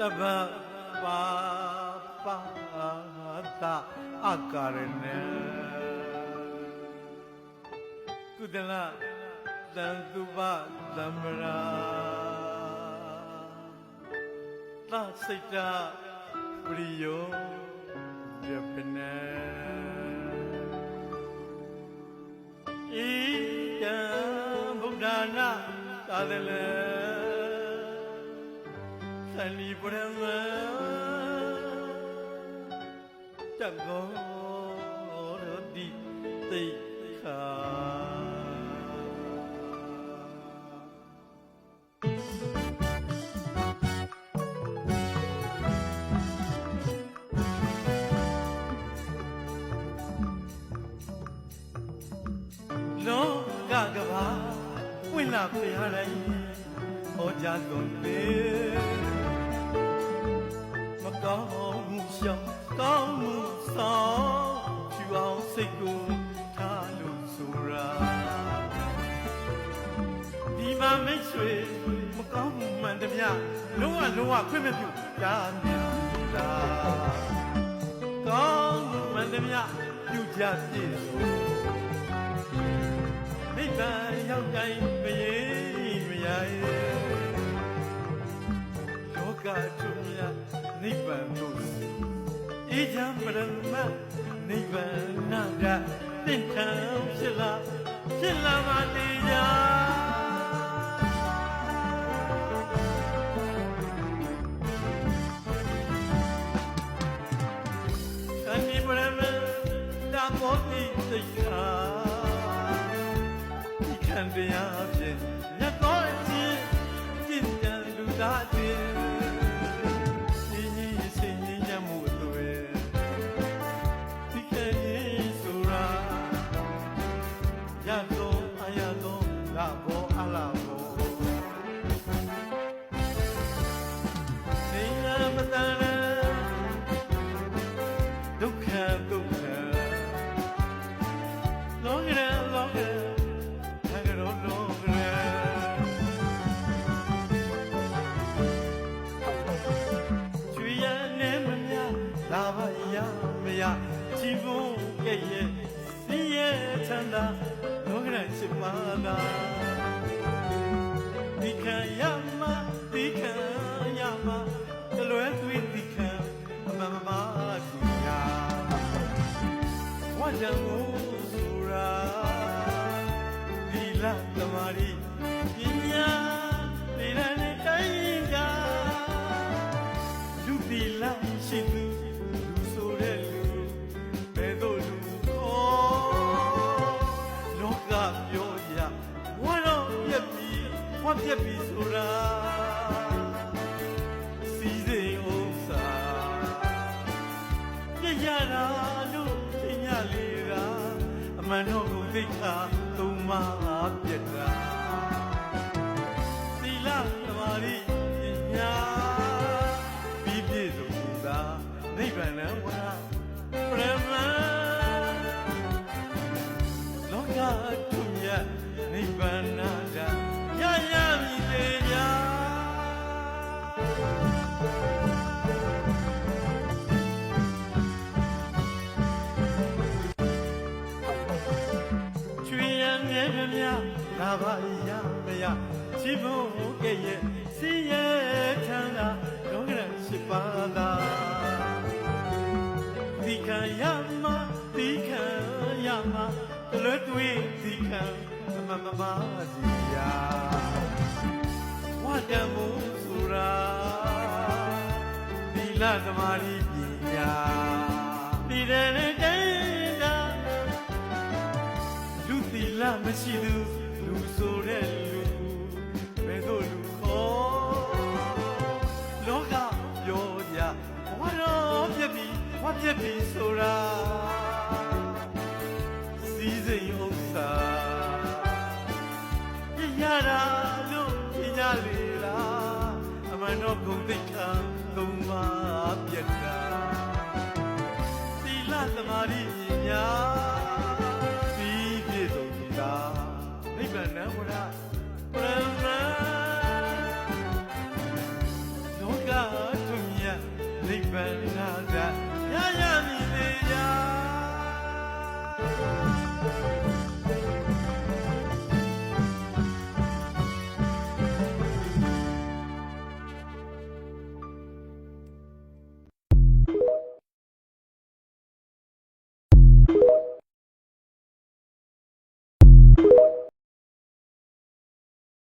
taba pa ta akarne kudala tantuba damra ta sita priyo japne ida buddhana kadale sani brahma jago di tikha no gagaba wina pyarai hoja dondeကောင်းမှုရှောင်ကောင်းမှုဆောင်ဖြူအောင်စိတ်ကိုထားလို့ဆိုတာဒီမှာမိတ်ဆွေမကောင်းမှုမှန်သမျှလုံးဝခွင့်မပြုတာမြင်လားကောင်းမှုမှန်သမျှပြုကြပြည့်စုံနိဗ္ဗာန်ရောက်တိုင်းမရေမရရဲ့လောကထုံရနိဗ္ဗာန်တို့အေးချမ်းပရမတ်နိဗ္ဗာန်နာကတင့်ခံဖြစ်လာပါတရားခန္ဒီပရမတ်တာမောတိသိက္ခာဒီခန္တရားဖြင့်မြတ်သောအခြင်းကျင့်ကြံလူသားခြင်းချီးမွမ်းရဲ့စည်ရဲ့ချမ်းသာလောကရန်ရှိပါသာဒီခံရမှာတလွဲသွေးဒီခံမတူညာဝါကြံမှုဆိုတာဒီလသမารီပညာဒီရနဲ့တိုင်းကြလူဒီလရှိသူဝတ်ပြပြီဆိုတာစီစဉ်ဥစ္စာပြရတာလို့ပညာလေးတာအမှန်တော့ကိုသိခါသုံးပါးပြတ်တာသီလသမာဓိပညာပြီးပြည့်စုံတာနိဗ္ဗာန်ဝါပရမလောကထုမြတ်နိဗ္ဗာန်တာရရမည်လေညာချွေရငယ်မြလာပါရမရချီးမွမ်းခဲ့ရဲ့စီရဲ့ချမ်းသာလောကရန်ရှိပါသာဒီခံရမှာတလွဲတွေးဒီခံမစီယာဝါတမှုဆိုတာဒီလသမารီပညာဒီတဲ့တိုင်းတာလူသီလမရှိသူလူဆိုတဲ့လူဘယ်သို့လူခေါ်လောကပြောကြဝါတော့ပြက်ပြီဆိုတာ